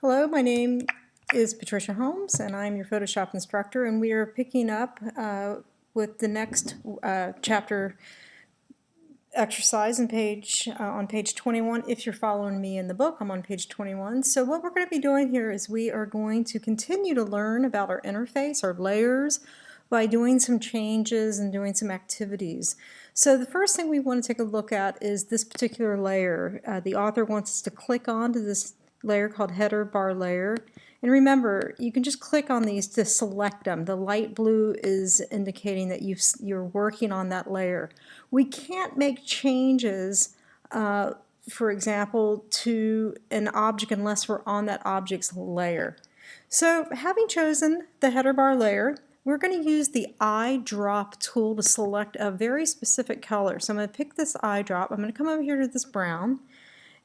Hello, my name is Patricia Holmes and I'm your Photoshop instructor, and we are picking up with the next chapter exercise on page 21. If you're following me in the book, I'm on page 21. So what we're going to be doing here is we are going to continue to learn about our interface, our layers, by doing some changes and doing some activities. So the first thing we want to take a look at is this particular layer. The author wants us to click onto this layer called header bar layer. And remember, you can just click on these to select them. The light blue is indicating that you're working on that layer. We can't make changes, for example, to an object unless we're on that object's layer. So having chosen the header bar layer, we're going to use the eyedrop tool to select a very specific color. So I'm going to pick this eyedrop. I'm going to come over here to this brown,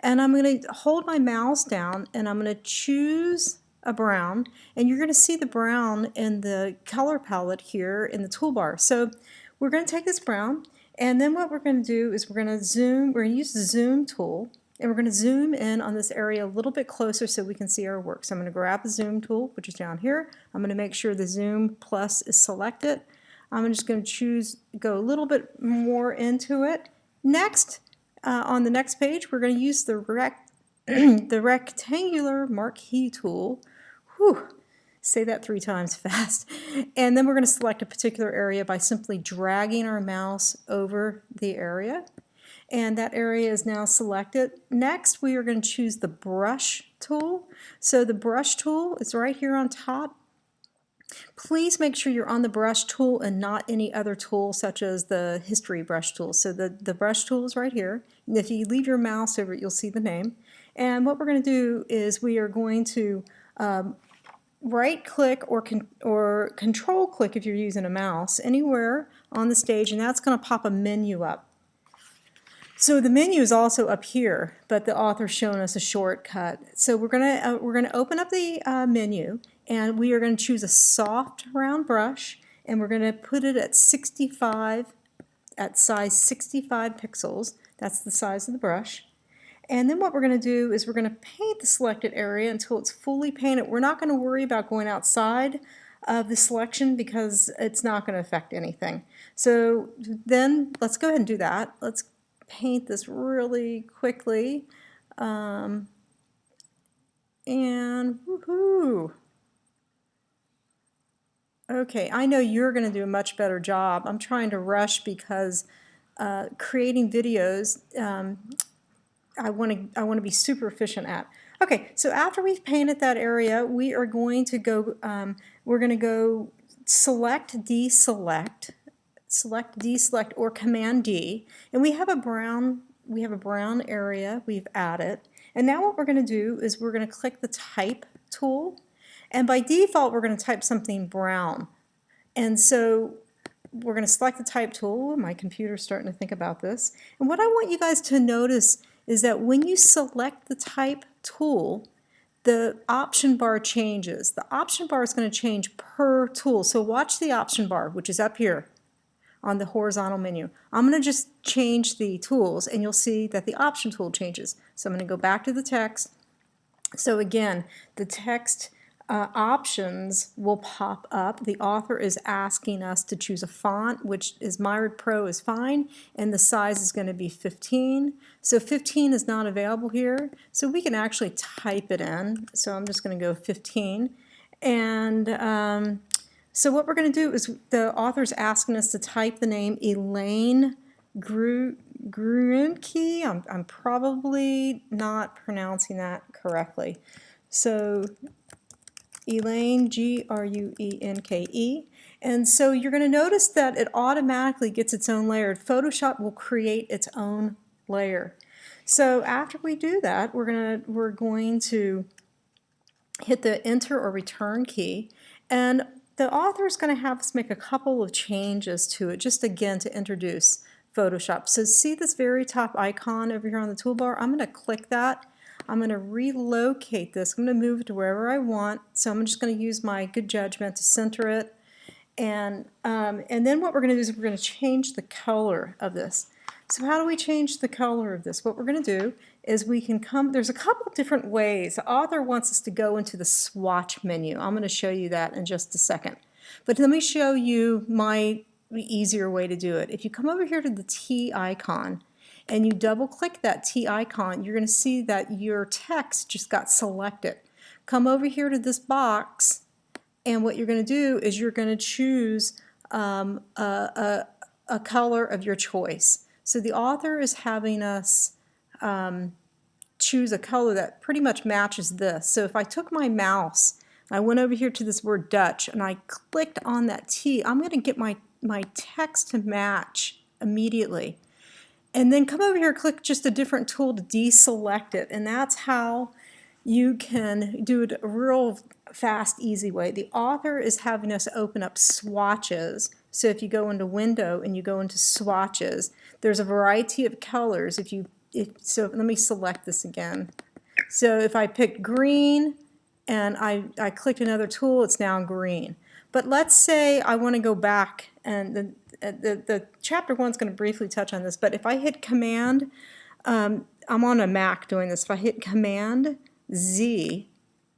and I'm going to hold my mouse down and I'm going to choose a brown, and you're going to see the brown in the color palette here in the toolbar. So we're going to take this brown, and then what we're going to do is we're going to use the zoom tool, and we're going to zoom in on this area a little bit closer so we can see our work. So I'm going to grab the zoom tool, which is down here. I'm going to make sure the zoom plus is selected. I'm just going to go a little bit more into it. Next, on the next page, we're going to use the rectangular marquee tool. Whew, say that 3 times fast. And then we're going to select a particular area by simply dragging our mouse over the area. And that area is now selected. Next, we are going to choose the brush tool. So the brush tool is right here on top. Please make sure you're on the brush tool and not any other tool such as the history brush tool. So the brush tool is right here. And if you leave your mouse over it, you'll see the name. And what we're going to do is we are going to right click or control click if you're using a mouse anywhere on the stage, and that's going to pop a menu up. So the menu is also up here, but the author's shown us a shortcut. So we're gonna open up the menu, and we are going to choose a soft round brush, and we're going to put it at 65, at size 65 pixels. That's the size of the brush. And then what we're going to do is we're going to paint the selected area until it's fully painted. We're not going to worry about going outside of the selection because it's not going to affect anything. So then let's go ahead and do that. Let's paint this really quickly. And woohoo! Okay, I know you're going to do a much better job. I'm trying to rush because creating videos I want to be super efficient at. Okay, so after we've painted that area, we are going to go select deselect, select deselect or Command D, and we have a brown area we've added. And now what we're going to do is we're going to click the type tool, and by default we're going to type something brown. And so we're going to select the type tool. My computer's starting to think about this. And what I want you guys to notice is that when you select the type tool, the option bar changes. The option bar is going to change per tool. So watch the option bar, which is up here on the horizontal menu. I'm going to just change the tools, and you'll see that the option tool changes. So I'm going to go back to the text. So again, the text options will pop up. The author is asking us to choose a font, which is Myriad Pro is fine, and the size is going to be 15. So 15 is not available here, so we can actually type it in. So I'm just going to go 15. And so what we're going to do is the author's asking us to type the name Elaine Gruenke. I'm probably not pronouncing that correctly. So Elaine, Gruenke. And so you're going to notice that it automatically gets its own layer. Photoshop will create its own layer. So after we do that, we're going to hit the Enter or Return key, and the author is going to have us make a couple of changes to it, just again to introduce Photoshop. So see this very top icon over here on the toolbar? I'm going to click that. I'm going to relocate this. I'm going to move it to wherever I want. So I'm just going to use my good judgment to center it. And then what we're going to do is we're going to change the color of this. So how do we change the color of this? What we're going to do is we can come, there's a couple different ways. The author wants us to go into the swatch menu. I'm going to show you that in just a second. But let me show you my easier way to do it. If you come over here to the T icon and you double click that T icon, you're going to see that your text just got selected. Come over here to this box, and what you're going to do is you're going to choose a color of your choice. So the author is having us choose a color that pretty much matches this. So if I took my mouse, I went over here to this word Dutch, and I clicked on that T, I'm going to get my text to match immediately. And then come over here, click just a different tool to deselect it, and that's how you can do it a real fast, easy way. The author is having us open up swatches. So if you go into Window and you go into swatches, there's a variety of colors. So let me select this again. So if I pick green and I clicked another tool, it's now green. But let's say I want to go back, and the chapter 1 is going to briefly touch on this, but if I hit Command, I'm on a Mac doing this, if I hit Command Z,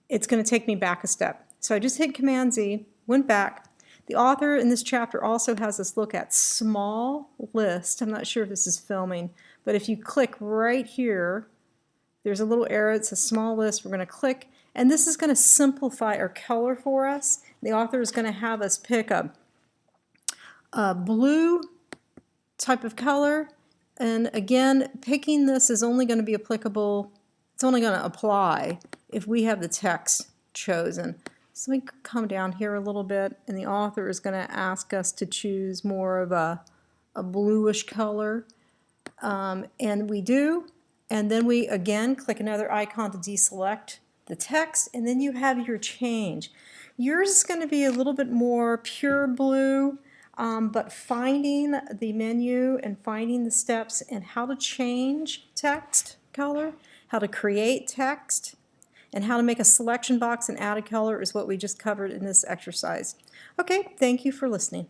it's going to take me back a step. So I just hit Command Z, went back. The author in this chapter also has us look at small list. I'm not sure if this is filming, but if you click right here, there's a little arrow, it's a small list. We're going to click, and this is going to simplify our color for us. The author is going to have us pick a blue type of color, and again, picking this is only going to be applicable, it's only going to apply if we have the text chosen. So let me come down here a little bit, and the author is going to ask us to choose more of a bluish color, and we do, and then we again click another icon to deselect the text, and then you have your change. Yours is going to be a little bit more pure blue, but finding the menu and finding the steps and how to change text color, how to create text, and how to make a selection box and add a color is what we just covered in this exercise. Okay, thank you for listening.